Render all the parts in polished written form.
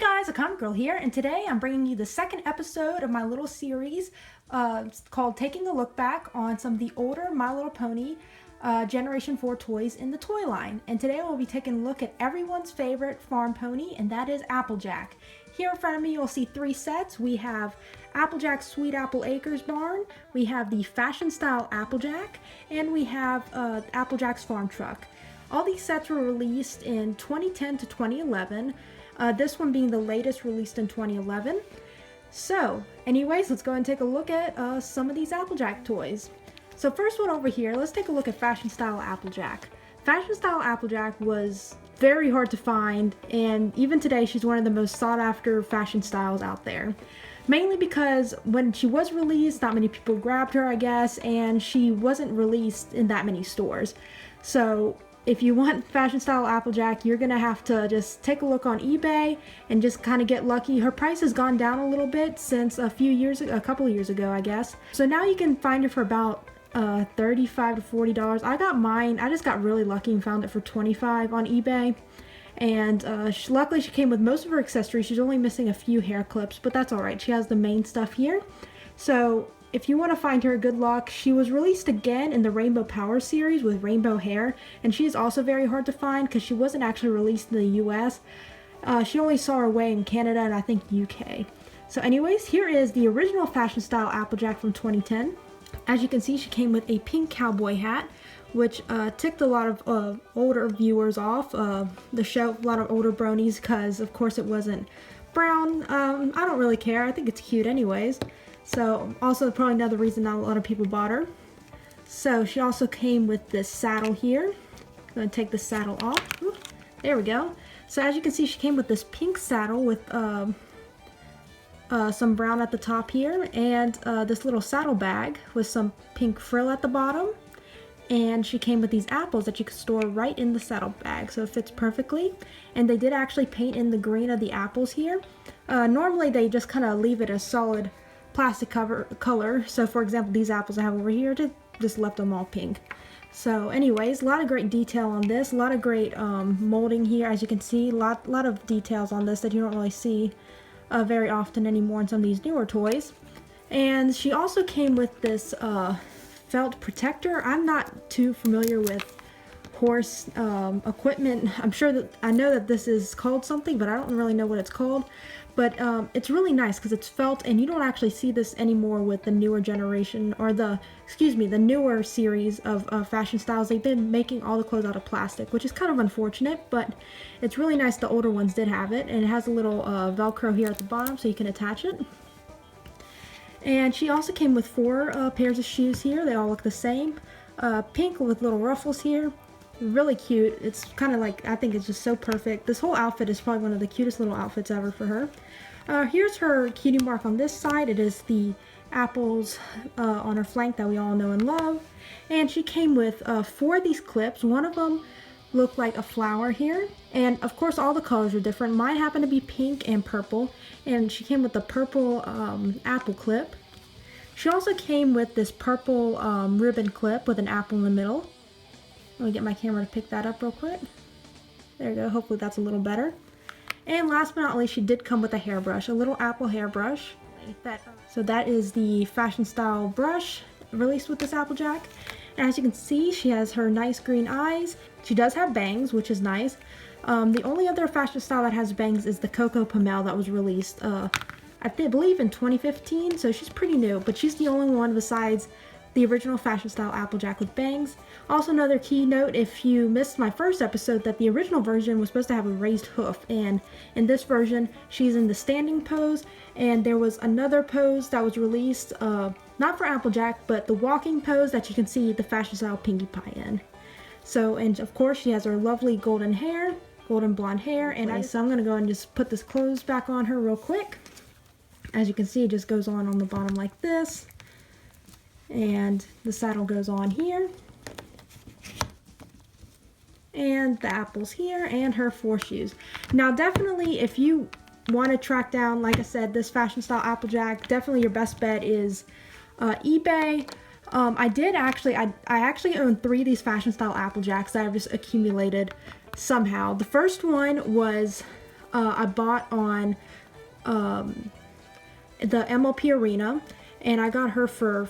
Guys, a comic girl here, and today I'm bringing you the second episode of my little series called Taking a Look Back on some of the older My Little Pony Generation 4 toys in the toy line. And today we'll be taking a look at everyone's favorite farm pony, and that is Applejack. Here in front of me you'll see three sets. We have Applejack Sweet Apple Acres Barn, we have the Fashion Style Applejack, and we have Applejack's Farm Truck. All these sets were released in 2010 to 2011. This one being the latest, released in 2011. So, anyways, let's go and take a look at some of these Applejack toys. So first one over here, let's take a look at Fashion Style Applejack. Fashion Style Applejack was very hard to find, and even today she's one of the most sought after fashion styles out there. Mainly because when she was released, not many people grabbed her, I guess, and she wasn't released in that many stores. So if you want Fashion Style Applejack, you're gonna have to just take a look on eBay and just kind of get lucky. Her price has gone down a little bit since a couple of years ago, I guess. So now you can find her for about $35 to $40. I got mine. I just got really lucky and found it for $25 on eBay. And luckily she came with most of her accessories. She's only missing a few hair clips, but that's alright. She has the main stuff here. So if you want to find her, good luck. She was released again in the Rainbow Power series with rainbow hair, and she is also very hard to find because she wasn't actually released in the US. She only saw her way in Canada and I think UK. So anyways, here is the original Fashion Style Applejack from 2010. As you can see, she came with a pink cowboy hat, which ticked a lot of older viewers off the show, a lot of older bronies, because of course it wasn't brown. I don't really care. I think it's cute anyways. So also probably another reason not a lot of people bought her. So she also came with this saddle here. I'm going to take the saddle off. Ooh, there we go. So as you can see, she came with this pink saddle with some brown at the top here, and this little saddle bag with some pink frill at the bottom. And she came with these apples that you could store right in the saddle bag, so it fits perfectly. And they did actually paint in the green of the apples here. Normally they just kind of leave it a solid plastic color. So for example, these apples I have over here, just left them all pink. So anyways, a lot of great detail on this, a lot of great molding here. As you can see, a lot of details on this that you don't really see very often anymore in some of these newer toys. And she also came with this felt protector. I'm not too familiar with horse equipment. I know that this is called something, but I don't really know what it's called. But it's really nice because it's felt, and you don't actually see this anymore with the newer generation, or the newer series of fashion styles. They've been making all the clothes out of plastic, which is kind of unfortunate, but it's really nice the older ones did have it. And it has a little Velcro here at the bottom so you can attach it. And she also came with 4 pairs of shoes here. They all look the same. Pink with little ruffles here. Really cute. It's kind of like, I think it's just so perfect. This whole outfit is probably one of the cutest little outfits ever for her. Here's her cutie mark on this side. It is the apples on her flank that we all know and love. And she came with 4 of these clips. One of them looked like a flower here. And of course all the colors are different. Mine happened to be pink and purple. And she came with the purple apple clip. She also came with this purple ribbon clip with an apple in the middle. Let me get my camera to pick that up real quick. There you go. Hopefully that's a little better. And last but not least, she did come with a hairbrush, a little apple hairbrush. So that is the Fashion Style brush released with this Applejack. And as you can see, she has her nice green eyes. She does have bangs, which is nice. The only other Fashion Style that has bangs is the Coco Pomel that was released, I believe in 2015. So she's pretty new, but she's the only one besides the original Fashion Style Applejack with bangs. Also, another key note, if you missed my first episode, that the original version was supposed to have a raised hoof, and in this version she's in the standing pose. And there was another pose that was released, not for Applejack, but the walking pose that you can see the Fashion Style Pinkie Pie in. So, and of course she has her lovely golden hair, golden blonde hair. And so I'm going to go and just put this clothes back on her real quick. As you can see, it just goes on the bottom like this. And the saddle goes on here. And the apples here, and her 4 shoes. Now definitely, if you want to track down, like I said, this Fashion Style Applejack, definitely your best bet is eBay. I actually own 3 of these Fashion Style Applejacks that I've just accumulated somehow. The first one was I bought on the MLP Arena, and I got her for,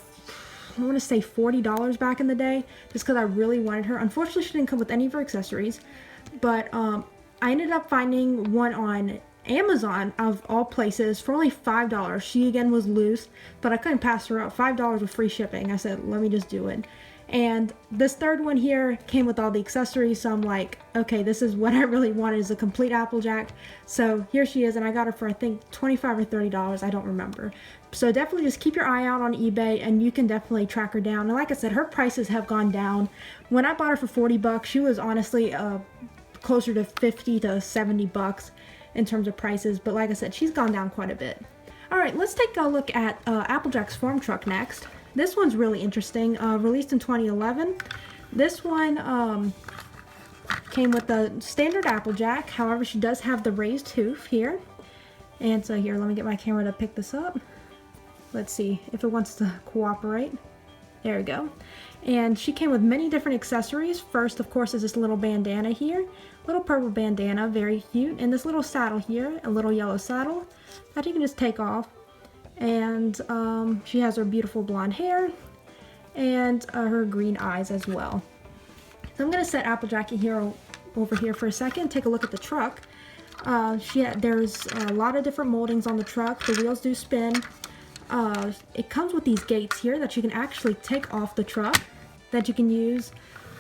I want to say $40 back in the day, just because I really wanted her. Unfortunately, she didn't come with any of her accessories, but I ended up finding one on Amazon, of all places, for only $5. She again was loose, but I couldn't pass her up. $5 with free shipping. I said, let me just do it. And this third one here came with all the accessories, so I'm like, okay, this is what I really wanted, is a complete Applejack. So here she is, and I got her for, I think, $25 or $30, I don't remember. So definitely just keep your eye out on eBay, and you can definitely track her down. And like I said, her prices have gone down. When I bought her for 40 bucks, she was honestly closer to 50 to 70 bucks in terms of prices, but like I said, she's gone down quite a bit. Alright, let's take a look at Applejack's farm truck next. This one's really interesting, released in 2011. This one came with the standard Applejack, however she does have the raised hoof here. And so here, let me get my camera to pick this up. Let's see if it wants to cooperate. There we go. And she came with many different accessories. First, of course, is this little bandana here. Little purple bandana, very cute. And this little saddle here, a little yellow saddle that you can just take off. And she has her beautiful blonde hair and her green eyes as well. So I'm going to set Applejack over here for a second. Take a look at the truck. There's a lot of different moldings on the truck. The wheels do spin. It comes with these gates here that you can actually take off the truck, that you can use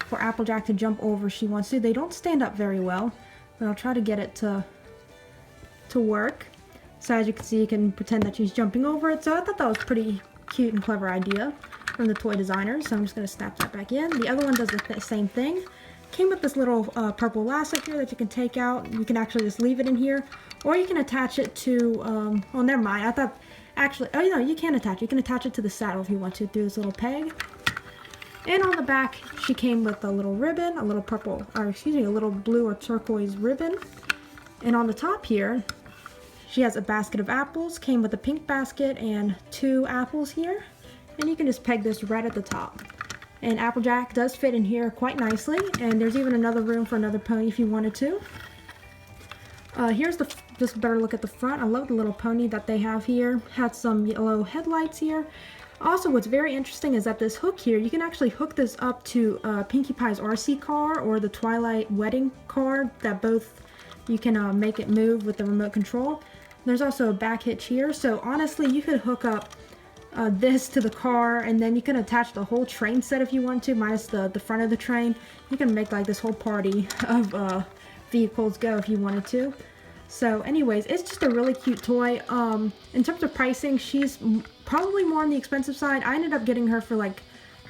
for Applejack to jump over if she wants to. They don't stand up very well, but I'll try to get it to work. So as you can see, you can pretend that she's jumping over it. So I thought that was a pretty cute and clever idea from the toy designers. So I'm just going to snap that back in. The other one does the same thing. Came with this little purple elastic here that you can take out. You can actually just leave it in here, or you can attach it to, oh, never mind. I thought, actually, oh, no, you can attach it. You can attach it to the saddle if you want to through this little peg. And on the back, she came with a little ribbon, a little purple, or excuse me, a little blue or turquoise ribbon. And on the top here, she has a basket of apples, came with a pink basket and 2 apples here. And you can just peg this right at the top. And Applejack does fit in here quite nicely. And there's even another room for another pony if you wanted to. Here's just a better look at the front. I love the little pony that they have here. Has some yellow headlights here. Also, what's very interesting is that this hook here, you can actually hook this up to Pinkie Pie's RC car or the Twilight wedding car, that both you can make it move with the remote control. There's also a back hitch here, so honestly you could hook up this to the car, and then you can attach the whole train set if you want to, minus the front of the train. You can make like this whole party of vehicles go if you wanted to. So anyways, it's just a really cute toy. In terms of pricing, she's probably more on the expensive side. I ended up getting her for like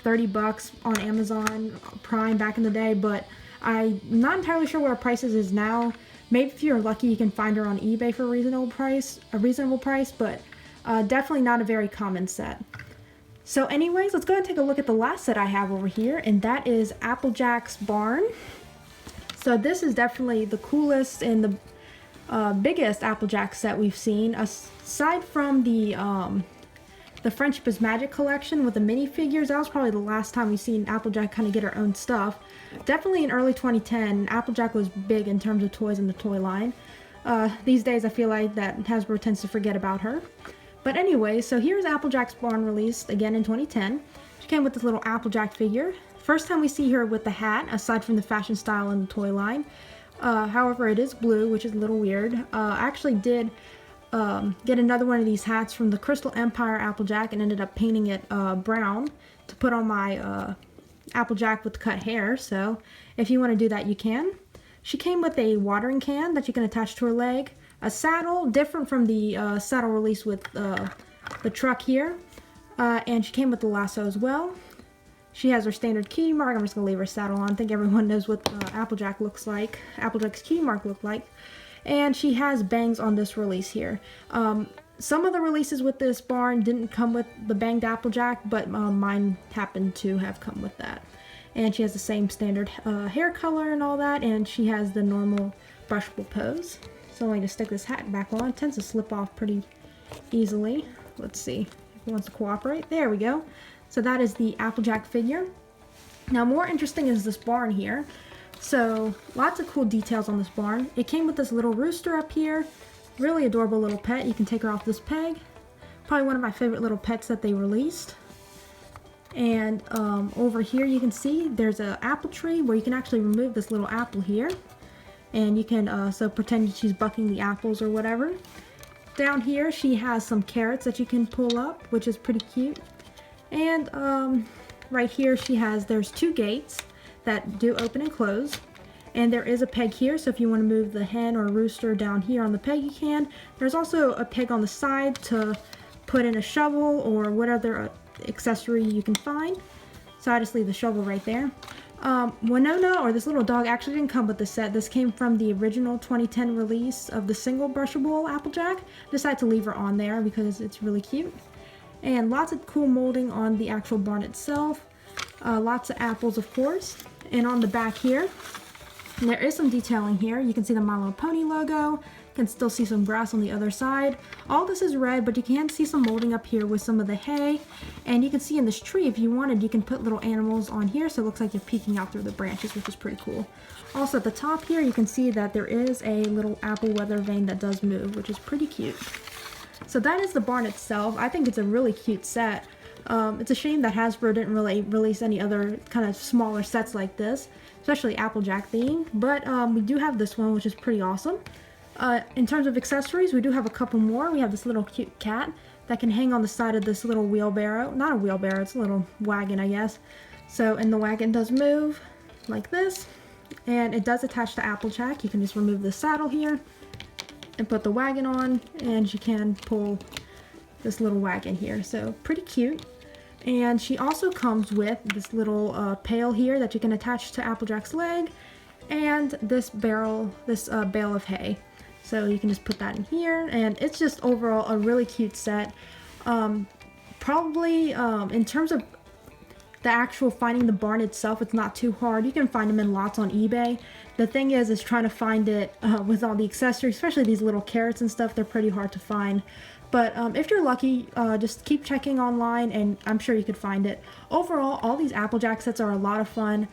30 bucks on Amazon Prime back in the day, but I'm not entirely sure what her price is now. Maybe if you're lucky, you can find her on eBay for a reasonable price, but definitely not a very common set. So anyways, let's go ahead and take a look at the last set I have over here, and that is Applejack's Barn. So this is definitely the coolest and the biggest Applejack set we've seen, aside from the Friendship is Magic collection with the minifigures. That was probably the last time we've seen Applejack kind of get her own stuff. Definitely in early 2010, Applejack was big in terms of toys in the toy line. These days I feel like that Hasbro tends to forget about her. But anyway, so here's Applejack's Barn, released again in 2010. She came with this little Applejack figure. First time we see her with the hat, aside from the Fashion Style in the toy line. However, it is blue, which is a little weird. I actually did get another one of these hats from the Crystal Empire Applejack and ended up painting it brown to put on my Applejack with cut hair. So if you want to do that, you can. She came with a watering can that you can attach to her leg, a saddle, different from the saddle release with the truck here, and she came with the lasso as well. She has her standard key mark. I'm just going to leave her saddle on. I think everyone knows what Applejack looks like. Applejack's key mark looked like. And she has bangs on this release here. Some of the releases with this barn didn't come with the banged Applejack, but mine happened to have come with that. And she has the same standard hair color and all that, and she has the normal brushable pose. So I'm going to stick this hat back on. It tends to slip off pretty easily. Let's see if it wants to cooperate. There we go. So that is the Applejack figure. Now more interesting is this barn here. So lots of cool details on this barn. It came with this little rooster up here. Really adorable little pet. You can take her off this peg. Probably one of my favorite little pets that they released. And over here you can see there's an apple tree where you can actually remove this little apple here. And you can so pretend she's bucking the apples or whatever. Down here she has some carrots that you can pull up, which is pretty cute. And right here there's 2 gates that do open and close. And there is a peg here, so if you want to move the hen or rooster down here on the peg, you can. There's also a peg on the side to put in a shovel or whatever accessory you can find. So I just leave the shovel right there. Winona, or this little dog, actually didn't come with the set. This came from the original 2010 release of the single brushable Applejack. I decided to leave her on there because it's really cute. And lots of cool molding on the actual barn itself. Lots of apples, of course. And on the back here, there is some detailing here. You can see the My Little Pony logo. You can still see some grass on the other side. All this is red, but you can see some molding up here with some of the hay. And you can see in this tree, if you wanted, you can put little animals on here, so it looks like you're peeking out through the branches, which is pretty cool. Also at the top here, you can see that there is a little apple weather vane that does move, which is pretty cute. So that is the barn itself. I think it's a really cute set. It's a shame that Hasbro didn't really release any other kind of smaller sets like this, especially Applejack themed, but we do have this one, which is pretty awesome. In terms of accessories, we do have a couple more. We have this little cute cat that can hang on the side of this little wheelbarrow. Not a wheelbarrow, it's a little wagon, I guess. So, and the wagon does move like this, and it does attach to Applejack. You can just remove the saddle here and put the wagon on, and you can pull this little wagon here. So pretty cute. And she also comes with this little pail here that you can attach to Applejack's leg, and this bale of hay. So you can just put that in here, and it's just overall a really cute set. Probably in terms of the actual finding the barn itself, it's not too hard. You can find them in lots on eBay. The thing is trying to find it with all the accessories, especially these little carrots and stuff. They're pretty hard to find. But if you're lucky, just keep checking online, and I'm sure you could find it. Overall, all these Applejack sets are a lot of fun.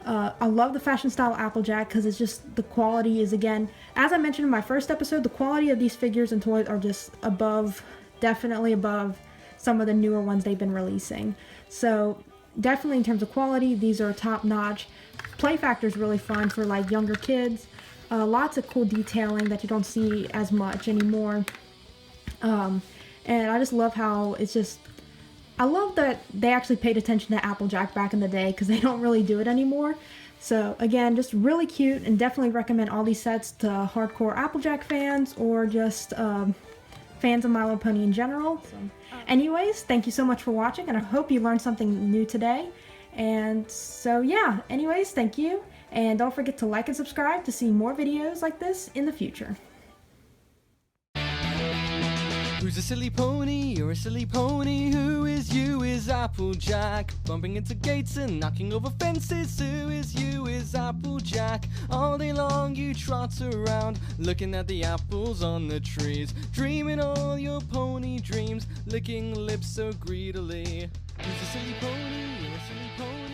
I love the Fashion Style Applejack because it's just, the quality is, again, as I mentioned in my first episode, the quality of these figures and toys are just above, definitely above some of the newer ones they've been releasing. So definitely in terms of quality, these are top notch. Play factor is really fun for like younger kids. Lots of cool detailing that you don't see as much anymore. And I just love how it's just, I love that they actually paid attention to Applejack back in the day, because they don't really do it anymore. So again, just really cute, and definitely recommend all these sets to hardcore Applejack fans, or just fans of My Little Pony in general. So, anyways, thank you so much for watching, and I hope you learned something new today. And so yeah, anyways, thank you, and don't forget to like and subscribe to see more videos like this in the future. Who's a silly pony? You're a silly pony. Who is you? Is Applejack. Bumping into gates and knocking over fences. Who is you? Is Applejack. All day long you trot around, looking at the apples on the trees, dreaming all your pony dreams, licking lips so greedily. Who's a silly pony? You're a silly pony.